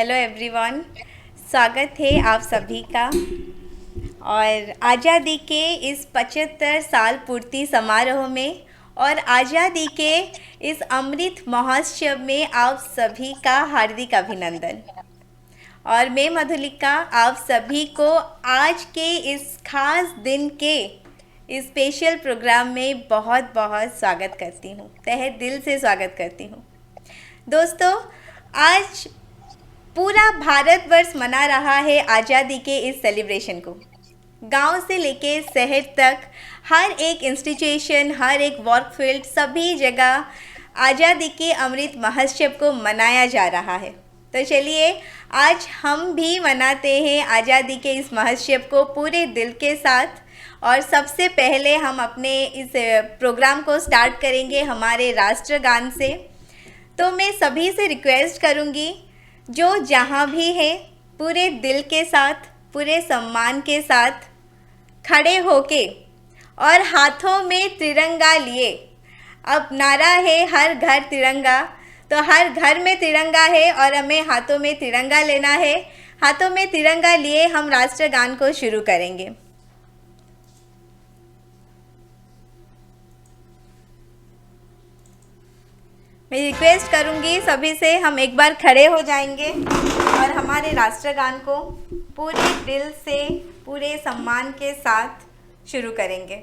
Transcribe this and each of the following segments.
Hello everyone, स्वागत है आप सभी का। और आज़ादी के इस 75 साल पूर्ति समारोह में और आज़ादी के इस अमृत महोत्सव में आप सभी का हार्दिक अभिनंदन। और मैं मधुलिका आप सभी को आज के इस खास दिन के इस स्पेशल प्रोग्राम में बहुत बहुत स्वागत करती हूँ, तहे दिल से स्वागत करती हूँ। दोस्तों, आज पूरा भारतवर्ष मना रहा है आज़ादी के इस सेलिब्रेशन को। गांव से लेके शहर तक हर एक इंस्टीट्यूशन, हर एक वर्क फील्ड, सभी जगह आज़ादी के अमृत महोत्सव को मनाया जा रहा है। तो चलिए आज हम भी मनाते हैं आज़ादी के इस महोत्सव को पूरे दिल के साथ। और सबसे पहले हम अपने इस प्रोग्राम को स्टार्ट करेंगे हमारे राष्ट्रगान से। तो मैं सभी से रिक्वेस्ट करूंगी, जो जहाँ भी है पूरे दिल के साथ, पूरे सम्मान के साथ खड़े होके और हाथों में तिरंगा लिए। अब नारा है हर घर तिरंगा, तो हर घर में तिरंगा है और हमें हाथों में तिरंगा लेना है। हाथों में तिरंगा लिए हम राष्ट्रगान को शुरू करेंगे। मैं रिक्वेस्ट करूंगी सभी से, हम एक बार खड़े हो जाएंगे और हमारे राष्ट्रगान को पूरे दिल से, पूरे सम्मान के साथ शुरू करेंगे।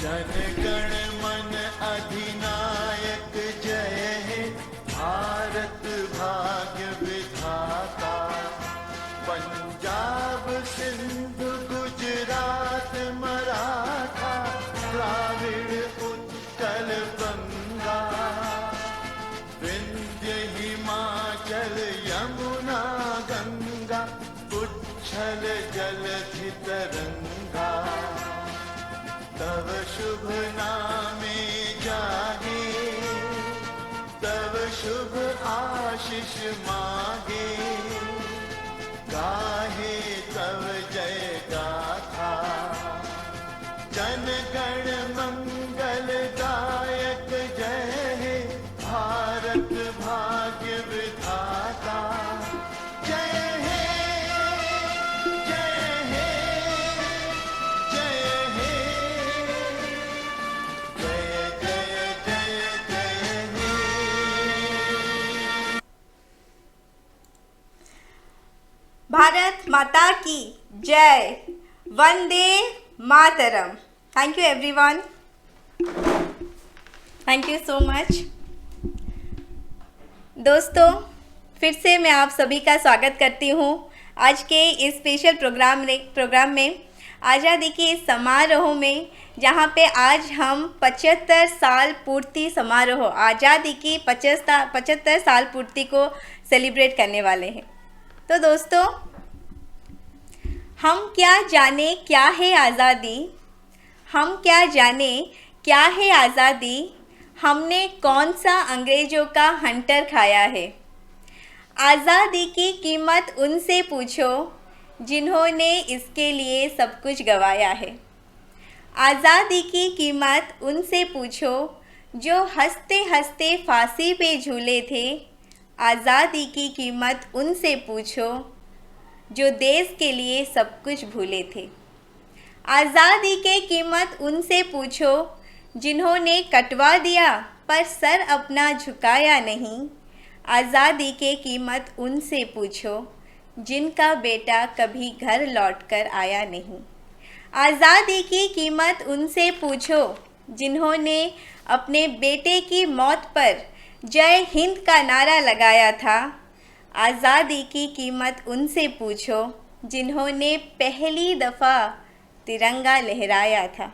जन गण मन अधिनायक जय हे, भारत भाग्य विधाता। पंजाब सिंधु गुजरात मराठा, द्राविड़ उत्कल बंगा। विंध्य हिमाचल यमुना गंगा, उच्छल जलधि तरंगा। तव शुभ नामे जागे, तव शुभ आशीष मागे। गाहे तव जय गाथा, जन गण मंगल दायक जय हे, भारत भाग्य विधाता। जय हे, जय हे, जय हे, जय जय जय जय हे। भारत माता की जय, वंदे मातरम। Thank you everyone, thank you so much. दोस्तों, फिर से मैं आप सभी का स्वागत करती हूँ आज के इस स्पेशल प्रोग्राम में, आज़ादी के इस समारोह में, जहाँ पे आज हम 75 साल पूर्ति समारोह, आज़ादी की 75 साल पूर्ति को सेलिब्रेट करने वाले हैं। तो दोस्तों, हम क्या जाने क्या है आज़ादी, हम क्या जाने क्या है आज़ादी, हमने कौन सा अंग्रेज़ों का हंटर खाया है। आज़ादी की कीमत उनसे पूछो जिन्होंने इसके लिए सब कुछ गंवाया है। आज़ादी की कीमत उनसे पूछो जो हंसते हंसते फांसी पे झूले थे। आज़ादी की कीमत उनसे पूछो जो देश के लिए सब कुछ भूले थे। आज़ादी की कीमत उनसे पूछो जिन्होंने कटवा दिया पर सर अपना झुकाया नहीं। आज़ादी की कीमत उनसे पूछो जिनका बेटा कभी घर लौटकर आया नहीं। आज़ादी की कीमत उनसे पूछो जिन्होंने अपने बेटे की मौत पर जय हिंद का नारा लगाया था। आज़ादी की कीमत उनसे पूछो जिन्होंने पहली दफ़ा तिरंगा लहराया था।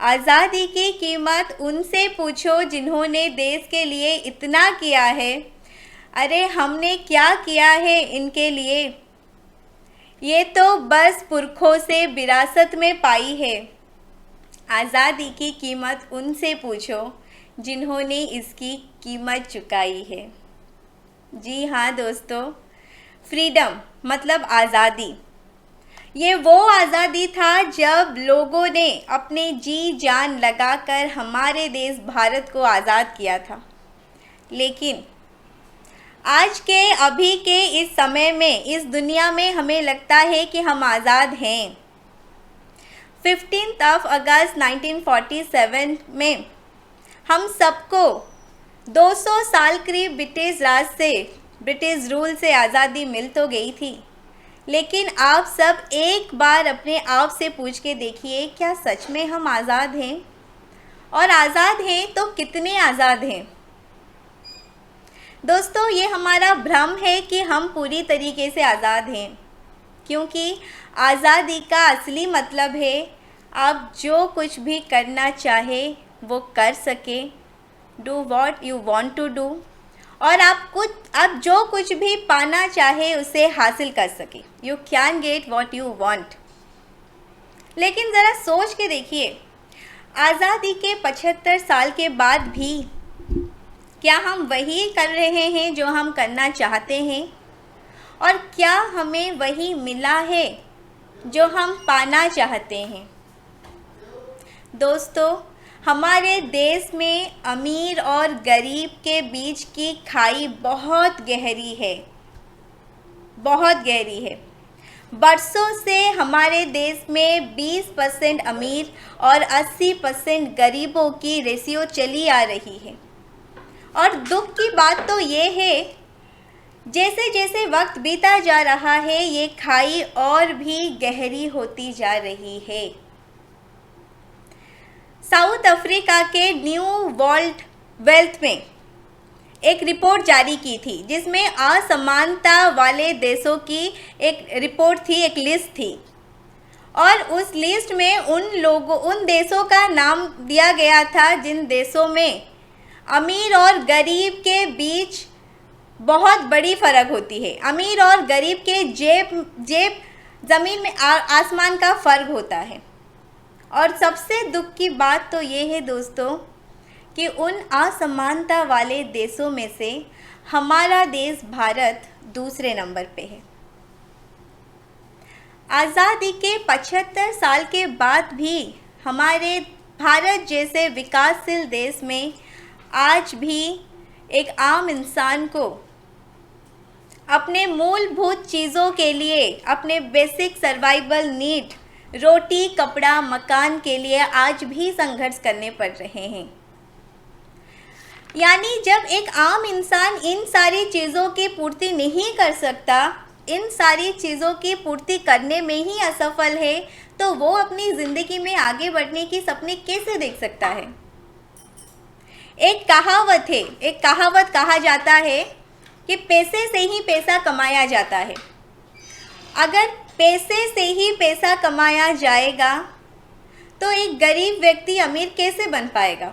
आज़ादी की कीमत उनसे पूछो जिन्होंने देश के लिए इतना किया है। अरे हमने क्या किया है इनके लिए, ये तो बस पुरखों से विरासत में पाई है। आज़ादी की कीमत उनसे पूछो जिन्होंने इसकी कीमत चुकाई है। जी हाँ दोस्तों, फ्रीडम मतलब आज़ादी, ये वो आज़ादी था जब लोगों ने अपने जी जान लगाकर हमारे देश भारत को आज़ाद किया था। लेकिन आज के अभी के इस समय में, इस दुनिया में हमें लगता है कि हम आज़ाद हैं। 15 अगस्त 1947 में हम सबको 200 साल करीब ब्रिटिश राज से, ब्रिटिश रूल से आज़ादी मिल तो गई थी, लेकिन आप सब एक बार अपने आप से पूछ के देखिए, क्या सच में हम आज़ाद हैं? और आज़ाद हैं तो कितने आज़ाद हैं? दोस्तों, ये हमारा भ्रम है कि हम पूरी तरीके से आज़ाद हैं, क्योंकि आज़ादी का असली मतलब है आप जो कुछ भी करना चाहे वो कर सके, do what you want to do, और आप जो कुछ भी पाना चाहे उसे हासिल कर सके। You can get what you want. लेकिन ज़रा सोच के देखिए, आज़ादी के 75 साल के बाद भी क्या हम वही कर रहे हैं जो हम करना चाहते हैं? और क्या हमें वही मिला है जो हम पाना चाहते हैं? दोस्तों, हमारे देश में अमीर और गरीब के बीच की खाई बहुत गहरी है, बहुत गहरी है। बरसों से हमारे देश में 20% अमीर और 80% गरीबों की रेशियो चली आ रही है। और दुख की बात तो ये है, जैसे जैसे वक्त बीता जा रहा है ये खाई और भी गहरी होती जा रही है। साउथ अफ्रीका के न्यू वर्ल्ड वेल्थ में एक रिपोर्ट जारी की थी, जिसमें असमानता वाले देशों की एक रिपोर्ट थी, एक लिस्ट थी। और उस लिस्ट में उन देशों का नाम दिया गया था जिन देशों में अमीर और गरीब के बीच बहुत बड़ी फ़र्क होती है। अमीर और गरीब के जेब ज़मीन में आसमान का फ़र्क होता है। और सबसे दुख की बात तो ये है दोस्तों कि उन असमानता वाले देशों में से हमारा देश भारत दूसरे नंबर पे है। आज़ादी के 75 साल के बाद भी हमारे भारत जैसे विकासशील देश में आज भी एक आम इंसान को अपने मूलभूत चीज़ों के लिए, अपने बेसिक सर्वाइवल नीड, रोटी, कपड़ा, मकान के लिए आज भी संघर्ष करने पड़ रहे हैं। यानी जब एक आम इंसान इन सारी चीज़ों की पूर्ति नहीं कर सकता, इन सारी चीज़ों की पूर्ति करने में ही असफल है, तो वो अपनी ज़िंदगी में आगे बढ़ने की सपने कैसे देख सकता है? एक कहावत है, एक कहावत कहा जाता है कि पैसे से ही पैसा कमाया जाता है। अगर पैसे से ही पैसा कमाया जाएगा तो एक गरीब व्यक्ति अमीर कैसे बन पाएगा?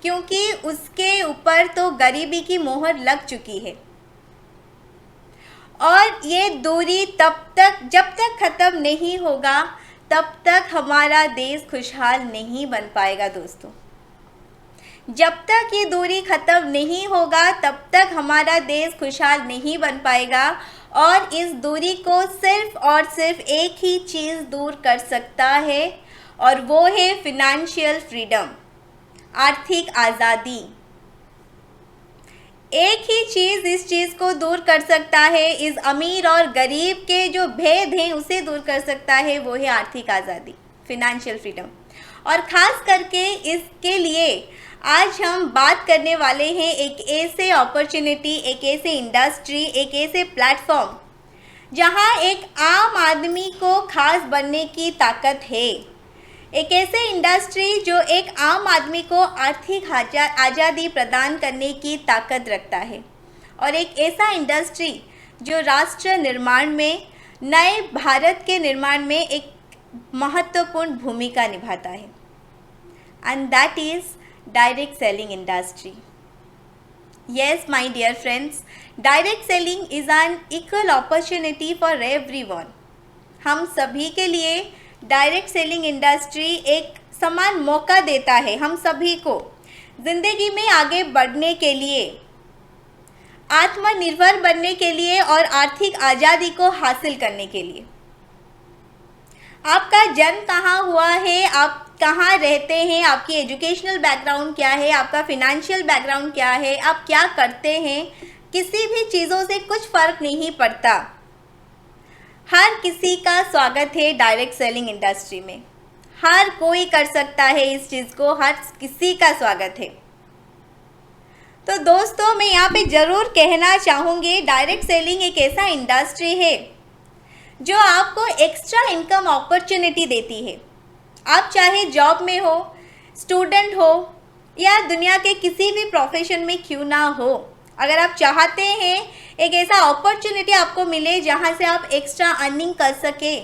क्योंकि उसके ऊपर तो गरीबी की मोहर लग चुकी है। और ये दूरी जब तक ख़त्म नहीं होगा तब तक हमारा देश खुशहाल नहीं बन पाएगा दोस्तों। जब तक ये दूरी ख़त्म नहीं होगा तब तक हमारा देश खुशहाल नहीं बन पाएगा। और इस दूरी को सिर्फ और सिर्फ एक ही चीज़ दूर कर सकता है, और वो है फिनेंशियल फ्रीडम, आर्थिक आज़ादी। एक ही चीज़ इस चीज़ को दूर कर सकता है, इस अमीर और गरीब के जो भेद हैं उसे दूर कर सकता है, वो है आर्थिक आज़ादी, फिनेंशियल फ्रीडम। और ख़ास करके इसके लिए आज हम बात करने वाले हैं एक ऐसे अपॉर्चुनिटी, एक ऐसे इंडस्ट्री, एक ऐसे प्लेटफॉर्म जहां एक आम आदमी को खास बनने की ताकत है। एक ऐसे इंडस्ट्री जो एक आम आदमी को आर्थिक आज़ादी प्रदान करने की ताकत रखता है, और एक ऐसा इंडस्ट्री जो राष्ट्र निर्माण में, नए भारत के निर्माण में एक महत्वपूर्ण भूमिका निभाता है। And that is direct selling industry. Yes, my dear friends, direct selling is an equal opportunity for everyone. हम सभी के लिए डायरेक्ट सेलिंग इंडस्ट्री एक समान मौका देता है, हम सभी को ज़िंदगी में आगे बढ़ने के लिए, आत्मनिर्भर बनने के लिए और आर्थिक आज़ादी को हासिल करने के लिए। आपका जन्म कहाँ हुआ है, आप कहाँ रहते हैं, आपकी एजुकेशनल बैकग्राउंड क्या है, आपका फिनेंशियल बैकग्राउंड क्या है, आप क्या करते हैं, किसी भी चीज़ों से कुछ फ़र्क नहीं पड़ता, हर किसी का स्वागत है डायरेक्ट सेलिंग इंडस्ट्री में। हर कोई कर सकता है इस चीज़ को, हर किसी का स्वागत है। तो दोस्तों, मैं यहाँ पे ज़रूर कहना चाहूँगी, डायरेक्ट सेलिंग एक ऐसा इंडस्ट्री है जो आपको एक्स्ट्रा इनकम अपॉर्चुनिटी देती है। आप चाहे जॉब में हो, स्टूडेंट हो या दुनिया के किसी भी प्रोफेशन में क्यों ना हो, अगर आप चाहते हैं एक ऐसा अपॉर्चुनिटी आपको मिले जहाँ से आप एक्स्ट्रा अर्निंग कर सके,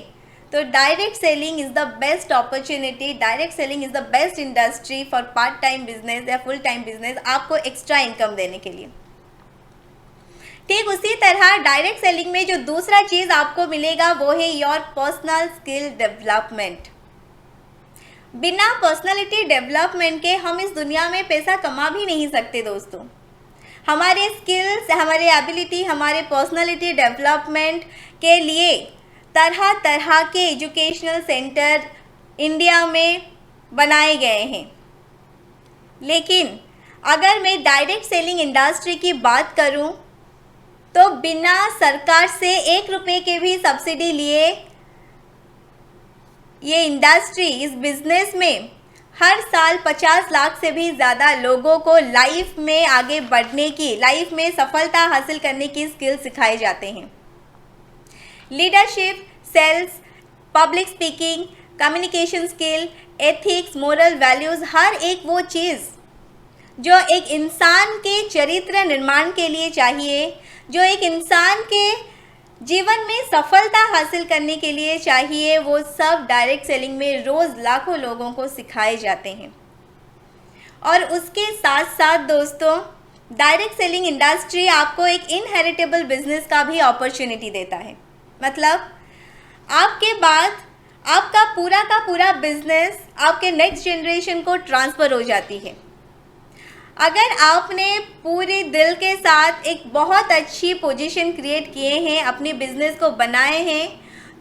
तो direct selling is the best opportunity, direct selling is the best industry for part time business या फुल टाइम बिजनेस, आपको एक्स्ट्रा इनकम देने के लिए। ठीक उसी तरह डायरेक्ट सेलिंग में जो दूसरा चीज़ आपको मिलेगा वो है योर पर्सनल स्किल डेवलपमेंट। बिना पर्सनालिटी डेवलपमेंट के हम इस दुनिया में पैसा कमा भी नहीं सकते दोस्तों। हमारे स्किल्स, हमारे एबिलिटी, हमारे पर्सनालिटी डेवलपमेंट के लिए तरह तरह के एजुकेशनल सेंटर इंडिया में बनाए गए हैं। लेकिन अगर मैं डायरेक्ट सेलिंग इंडस्ट्री की बात करूं, तो बिना सरकार से 1 रुपये के भी सब्सिडी लिए ये इंडस्ट्री, इस बिजनेस में हर साल 50 लाख से भी ज़्यादा लोगों को लाइफ में आगे बढ़ने की, लाइफ में सफलता हासिल करने की स्किल सिखाए जाते हैं। Leadership, sales, public speaking, communication skill, ethics, moral values, हर एक वो चीज़ जो एक इंसान के चरित्र निर्माण के लिए चाहिए, जो एक इंसान के जीवन में सफलता हासिल करने के लिए चाहिए, वो सब डायरेक्ट सेलिंग में रोज़ लाखों लोगों को सिखाए जाते हैं। और उसके साथ साथ दोस्तों, डायरेक्ट सेलिंग इंडस्ट्री आपको एक इनहेरिटेबल बिजनेस का भी अपॉर्चुनिटी देता है। मतलब आपके बाद आपका पूरा का पूरा बिजनेस आपके नेक्स्ट जनरेशन को ट्रांसफ़र हो जाती है। अगर आपने पूरे दिल के साथ एक बहुत अच्छी पोजीशन क्रिएट किए हैं, अपने बिजनेस को बनाए हैं,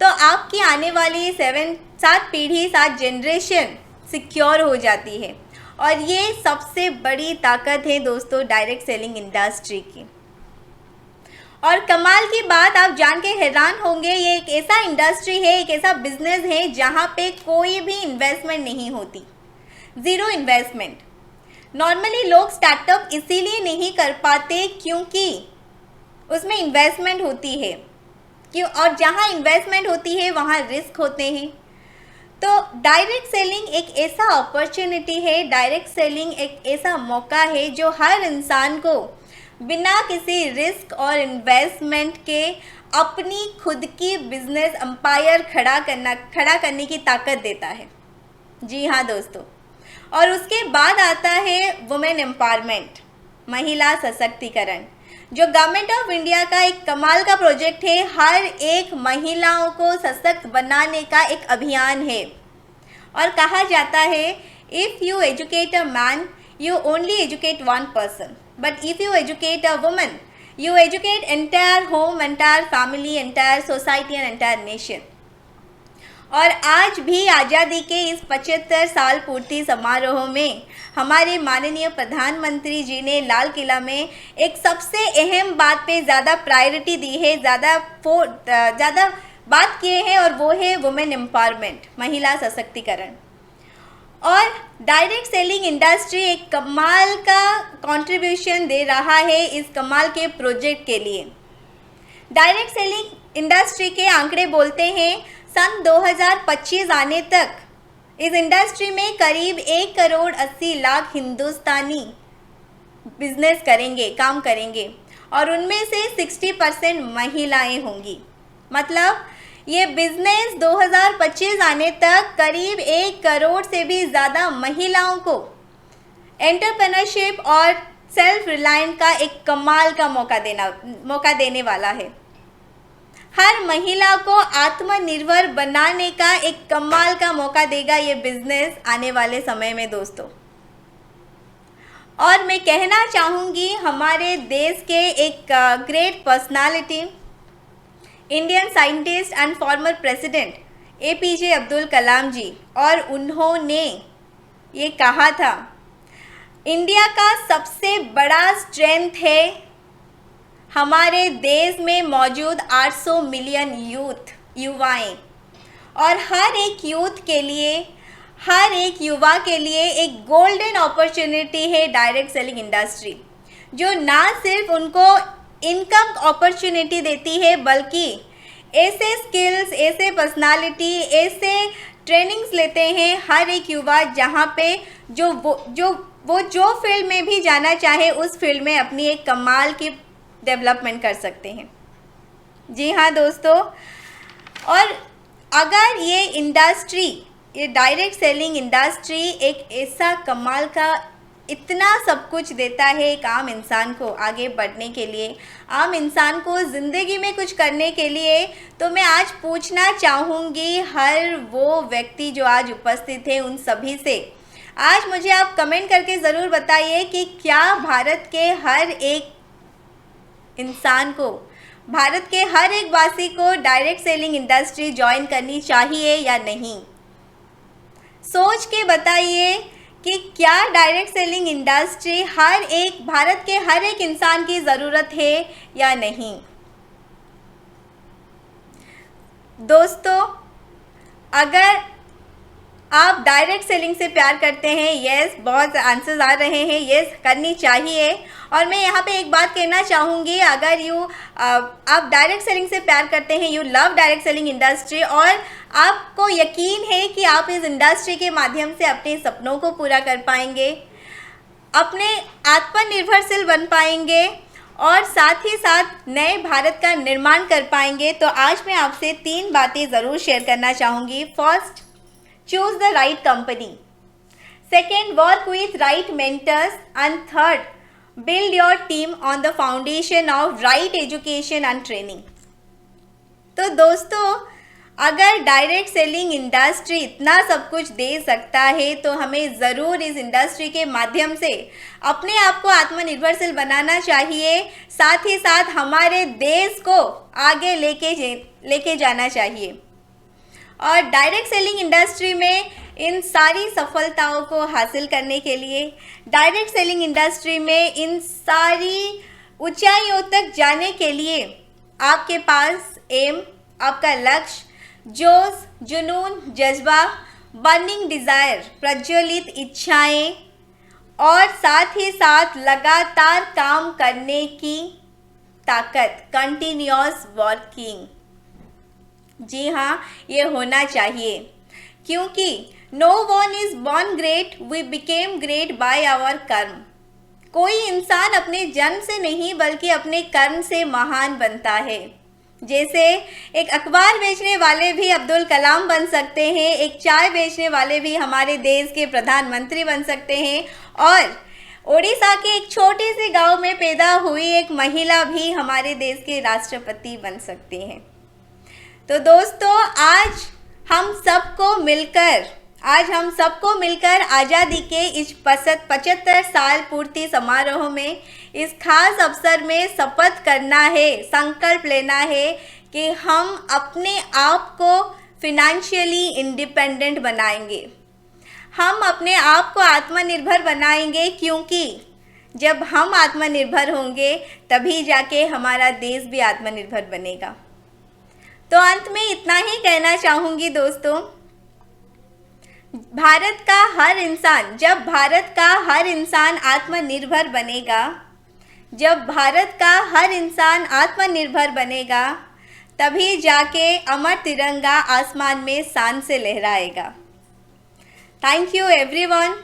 तो आपकी आने वाली 7 पीढ़ी, 7 जनरेशन सिक्योर हो जाती है। और ये सबसे बड़ी ताकत है दोस्तों डायरेक्ट सेलिंग इंडस्ट्री की। और कमाल की बात, आप जान के हैरान होंगे, ये एक ऐसा इंडस्ट्री है, एक ऐसा बिजनेस है जहाँ पे कोई भी इन्वेस्टमेंट नहीं होती, ज़ीरो इन्वेस्टमेंट। नॉर्मली लोग स्टार्टअप इसीलिए नहीं कर पाते क्योंकि उसमें इन्वेस्टमेंट होती है, क्यों, और जहाँ इन्वेस्टमेंट होती है वहाँ रिस्क होते हैं। तो डायरेक्ट सेलिंग एक ऐसा अपॉर्चुनिटी है, डायरेक्ट सेलिंग एक ऐसा मौका है जो हर इंसान को बिना किसी रिस्क और इन्वेस्टमेंट के अपनी खुद की बिजनेस एम्पायर खड़ा करने की ताकत देता है। जी हाँ दोस्तों, और उसके बाद आता है वुमेन एम्पावरमेंट, महिला सशक्तिकरण, जो गवर्नमेंट ऑफ इंडिया का एक कमाल का प्रोजेक्ट है। हर एक महिलाओं को सशक्त बनाने का एक अभियान है। और कहा जाता है, if you educate a man you only educate one person, but if you educate a woman, you educate entire home, entire family, entire society and entire nation. और आज भी आज़ादी के इस 75 साल पूर्ति समारोह में हमारे माननीय प्रधानमंत्री जी ने लाल किला में एक सबसे अहम बात पे ज़्यादा प्रायोरिटी दी है, ज़्यादा बात किए हैं, और वो है वुमेन एम्पावरमेंट, महिला सशक्तिकरण। और डायरेक्ट सेलिंग इंडस्ट्री एक कमाल का कंट्रीब्यूशन दे रहा है इस कमाल के प्रोजेक्ट के लिए। डायरेक्ट सेलिंग इंडस्ट्री के आंकड़े बोलते हैं, सन 2025 आने तक इस इंडस्ट्री में करीब 1 करोड़ 80 लाख हिंदुस्तानी बिजनेस करेंगे, काम करेंगे, और उनमें से 60% महिलाएं होंगी। मतलब ये बिजनेस 2025 आने तक करीब 1 करोड़ से भी ज़्यादा महिलाओं को एंटरप्रेन्योरशिप और सेल्फ रिलायंट का एक कमाल का मौका देने वाला है। हर महिला को आत्मनिर्भर बनाने का एक कमाल का मौका देगा ये बिजनेस आने वाले समय में दोस्तों। और मैं कहना चाहूँगी, हमारे देश के एक great personality, Indian scientist and former president APJ Abdul Kalam ji, और उन्होंने ये कहा था, इंडिया का सबसे बड़ा स्ट्रेंथ है हमारे देश में मौजूद 800 मिलियन युवाएं, और हर एक यूथ के लिए, हर एक युवा के लिए एक गोल्डन अपॉर्चुनिटी है डायरेक्ट सेलिंग इंडस्ट्री, जो ना सिर्फ उनको इनकम अपॉर्चुनिटी देती है, बल्कि ऐसे स्किल्स, ऐसे पर्सनालिटी, ऐसे ट्रेनिंग्स लेते हैं हर एक युवा, जहाँ पे जो फील्ड में भी जाना चाहे उस फील्ड में अपनी एक कमाल की डेवलपमेंट कर सकते हैं। जी हाँ दोस्तों, और अगर ये इंडस्ट्री, ये डायरेक्ट सेलिंग इंडस्ट्री एक ऐसा कमाल का इतना सब कुछ देता है एक आम इंसान को आगे बढ़ने के लिए, आम इंसान को ज़िंदगी में कुछ करने के लिए, तो मैं आज पूछना चाहूँगी हर वो व्यक्ति जो आज उपस्थित है उन सभी से, आज मुझे आप कमेंट करके ज़रूर बताइए कि क्या भारत के हर एक इंसान को, भारत के हर एक वासी को डायरेक्ट सेलिंग इंडस्ट्री ज्वाइन करनी चाहिए या नहीं। सोच के बताइए कि क्या डायरेक्ट सेलिंग इंडस्ट्री हर एक, भारत के हर एक इंसान की ज़रूरत है या नहीं। दोस्तों, अगर आप डायरेक्ट सेलिंग से प्यार करते हैं, यस, बहुत आंसर्स आ रहे हैं, यस करनी चाहिए। और मैं यहाँ पे एक बात कहना चाहूँगी, अगर आप डायरेक्ट सेलिंग से प्यार करते हैं, you love direct selling industry, और आपको यकीन है कि आप इस इंडस्ट्री के माध्यम से अपने सपनों को पूरा कर पाएंगे, अपने आत्मनिर्भरशील बन पाएंगे और साथ ही साथ नए भारत का निर्माण कर पाएंगे, तो आज मैं आपसे 3 बातें ज़रूर शेयर करना चाहूँगी। First, choose the right company. Second, work with right mentors. And third, build your team on the foundation of right education and training. तो दोस्तों, अगर डायरेक्ट सेलिंग इंडस्ट्री इतना सब कुछ दे सकता है, तो हमें ज़रूर इस इंडस्ट्री के माध्यम से अपने आप को आत्मनिर्भरशील बनाना चाहिए, साथ ही साथ हमारे देश को आगे लेके जाना चाहिए। और डायरेक्ट सेलिंग इंडस्ट्री में इन सारी सफलताओं को हासिल करने के लिए, डायरेक्ट सेलिंग इंडस्ट्री में इन सारी ऊंचाइयों तक जाने के लिए आपके पास एम, आपका लक्ष्य, जोश, जुनून, जज्बा, बर्निंग डिज़ायर, प्रज्वलित इच्छाएं और साथ ही साथ लगातार काम करने की ताकत, कंटिन्यूअस वर्किंग। जी हाँ, ये होना चाहिए, क्योंकि no one is born great, we became great by our karma. कोई इंसान अपने जन्म से नहीं बल्कि अपने कर्म से महान बनता है। जैसे एक अखबार बेचने वाले भी अब्दुल कलाम बन सकते हैं, एक चाय बेचने वाले भी हमारे देश के प्रधानमंत्री बन सकते हैं, और ओडिशा के एक छोटे से गांव में पैदा हुई एक महिला भी हमारे देश के राष्ट्रपति बन सकती हैं। तो दोस्तों, आज हम सबको मिलकर आज़ादी के इस 75 साल पूर्ति समारोह में, इस खास अवसर में शपथ करना है, संकल्प लेना है कि हम अपने आप को फिनेंशियली इंडिपेंडेंट बनाएंगे, हम अपने आप को आत्मनिर्भर बनाएंगे, क्योंकि जब हम आत्मनिर्भर होंगे तभी जाके हमारा देश भी आत्मनिर्भर बनेगा। तो अंत में इतना ही कहना चाहूँगी दोस्तों, जब भारत का हर इंसान आत्मनिर्भर बनेगा, तभी जाके अमर तिरंगा आसमान में शान से लहराएगा। Thank you everyone.